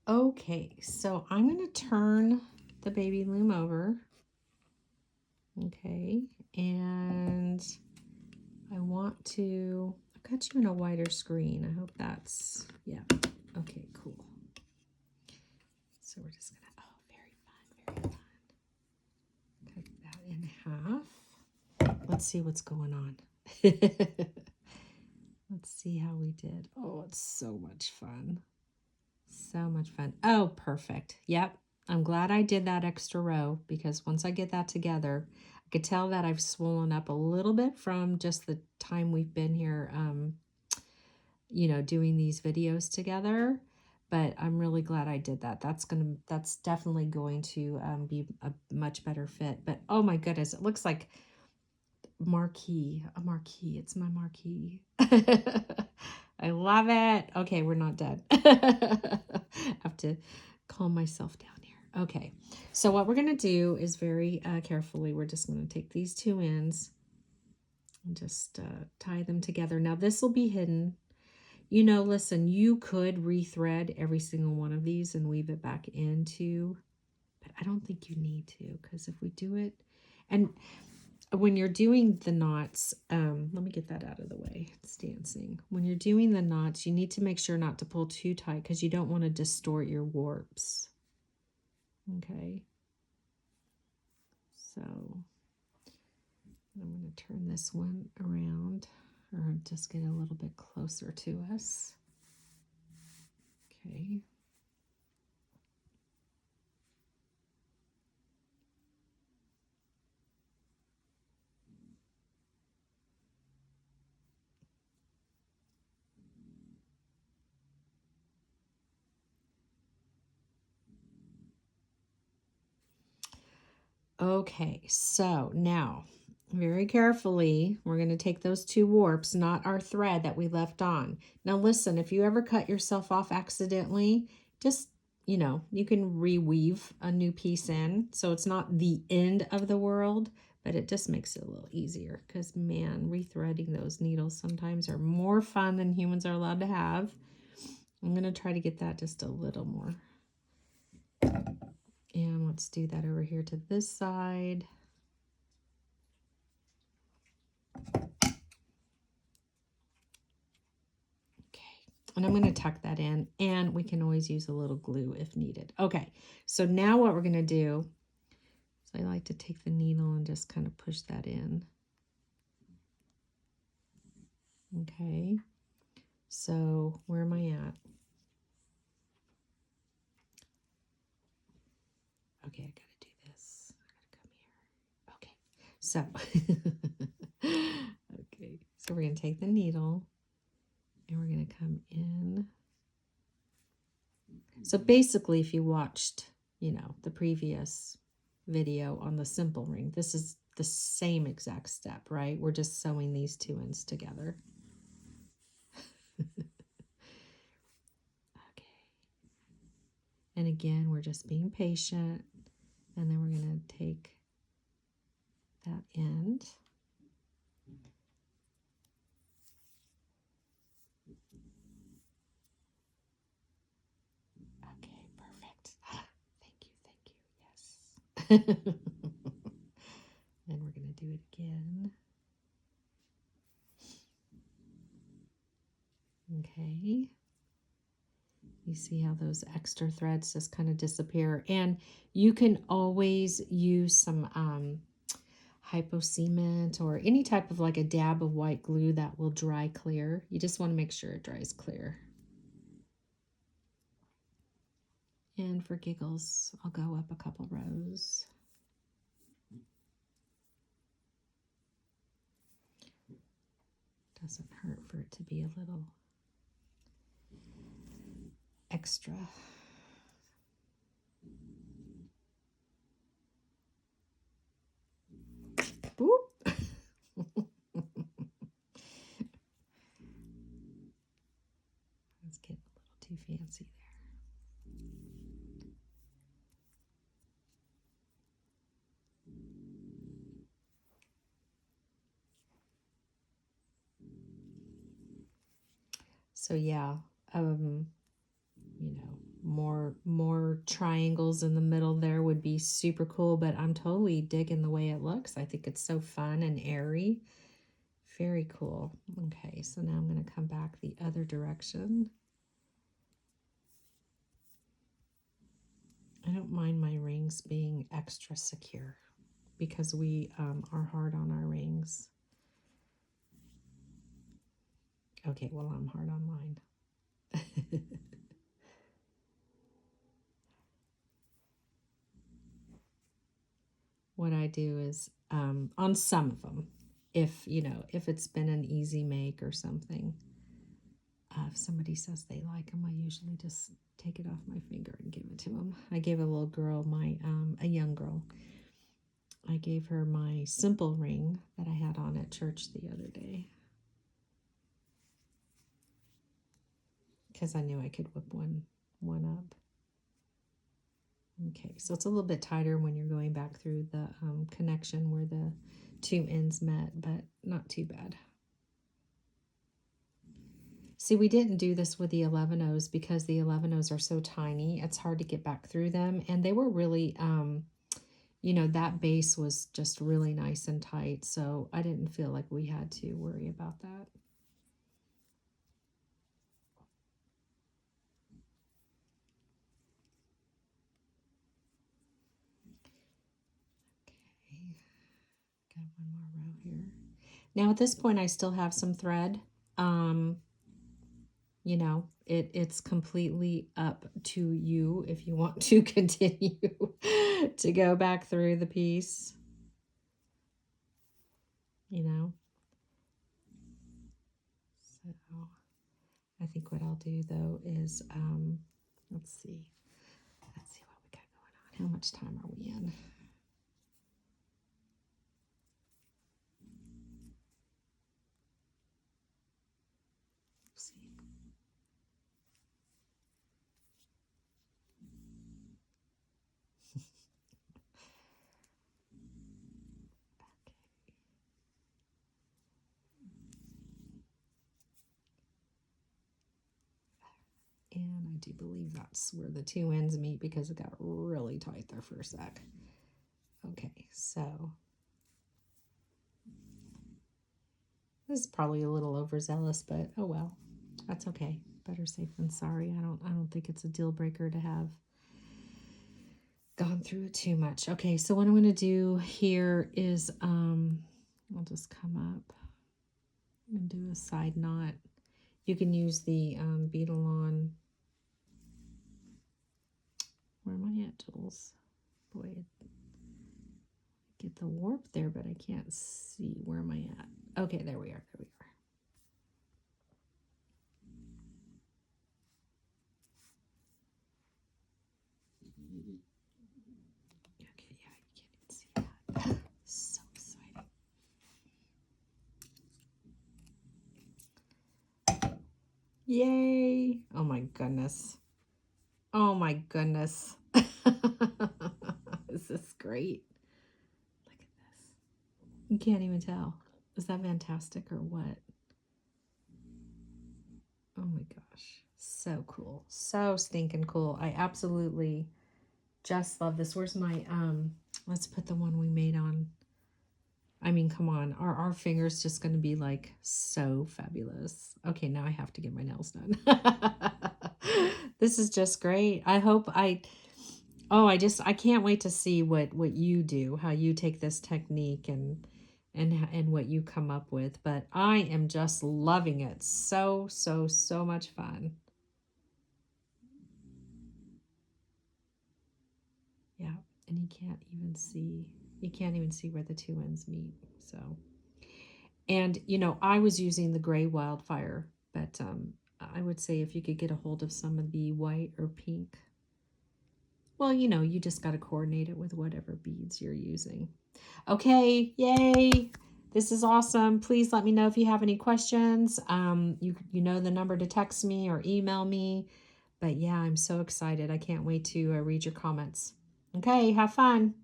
Okay, so I'm going to turn the baby loom over. Okay, and I want to, I've got you in a wider screen. I hope that's, yeah. Okay, cool. So we're just going to, oh, very fun, very fun. Cut that in half. Let's see what's going on. Let's see how we did. Oh, it's so much fun. So much fun. Oh, perfect. Yep. I'm glad I did that extra row because once I get that together, I could tell that I've swollen up a little bit from just the time we've been here, doing these videos together. But I'm really glad I did that. That's definitely going to be a much better fit. But oh my goodness, it looks like a marquee. It's my marquee. I love it. Okay, we're not done. I have to calm myself down here. Okay, so what we're going to do is very carefully, we're just going to take these two ends and just tie them together. Now, this will be hidden. Listen, you could rethread every single one of these and weave it back into, but I don't think you need to, because if we do it, and when you're doing the knots, let me get that out of the way. It's dancing. When you're doing the knots, you need to make sure not to pull too tight because you don't want to distort your warps. Okay. So I'm going to turn this one around, or just get a little bit closer to us. Okay. Okay, so now very carefully, we're going to take those two warps, not our thread that we left on. Now listen, if you ever cut yourself off accidentally, just, you can reweave a new piece in. So it's not the end of the world, but it just makes it a little easier because, man, rethreading those needles sometimes are more fun than humans are allowed to have. I'm going to try to get that just a little more. And let's do that over here to this side. And I'm going to tuck that in, and we can always use a little glue if needed. Okay, so now what we're going to do is I like to take the needle and just kind of push that in. Okay, so where am I at? Okay, I got to do this. I got to come here. Okay, so, okay, so we're going to take the needle and we're going to come in. So basically, if you watched, the previous video on the simple ring, this is the same exact step, right? We're just sewing these two ends together. Okay. And again, we're just being patient. And then we're going to take that end. Okay, perfect. Thank you, yes. And we're going to do it again. Okay. You see how those extra threads just kind of disappear. And you can always use some hypo cement or any type of like a dab of white glue that will dry clear. You just want to make sure it dries clear. And for giggles, I'll go up a couple rows. Doesn't hurt for it to be a little extra. Boop. Let's get a little too fancy there. So yeah, more triangles in the middle there would be super cool, but I'm totally digging the way it looks. I think it's so fun and airy. Very cool. Okay, so now I'm going to come back the other direction. I don't mind my rings being extra secure because we are hard on our rings. Okay, well, I'm hard on mine. What I do is on some of them, if it's been an easy make or something, if somebody says they like them, I usually just take it off my finger and give it to them. I gave a little girl a young girl, I gave her my simple ring that I had on at church the other day because I knew I could whip one up. Okay, so it's a little bit tighter when you're going back through the connection where the two ends met, but not too bad. See, we didn't do this with the 11-0s because the 11-0s are so tiny. It's hard to get back through them. And they were really, that base was just really nice and tight. So I didn't feel like we had to worry about that. Got one more row here. Now at this point I still have some thread. It's completely up to you if you want to continue to go back through the piece. So I think what I'll do though is let's see what we got going on. How much time are we in? And I do believe that's where the two ends meet because it got really tight there for a sec. Okay, so this is probably a little overzealous, but oh well, that's okay. Better safe than sorry. I don't think it's a deal breaker to have gone through it too much. Okay, so what I'm going to do here is I'll just come up and do a side knot. You can use the Beadalon. Where am I at, Jules? Boy, get the warp there, but I can't see. Where am I at? Okay, there we are. There we are. Okay, yeah, you can't even see that. So exciting. Yay! Oh my goodness. Oh my goodness. Is this great? Look at this. You can't even tell. Is that fantastic or what? Oh my gosh. So cool. So stinking cool. I absolutely just love this. Where's my, let's put the one we made on. I mean, come on. Are our fingers just going to be like so fabulous? Okay, now I have to get my nails done. This is just great. I can't wait to see what you do, how you take this technique and what you come up with. But I am just loving it. So, so, so much fun. Yeah, and you can't even see where the two ends meet. So, and I was using the gray wildfire, but I would say if you could get a hold of some of the white or pink, well, you just got to coordinate it with whatever beads you're using. Okay, yay! This is awesome. Please let me know if you have any questions. You know the number to text me or email me. But yeah, I'm so excited. I can't wait to read your comments. Okay, have fun.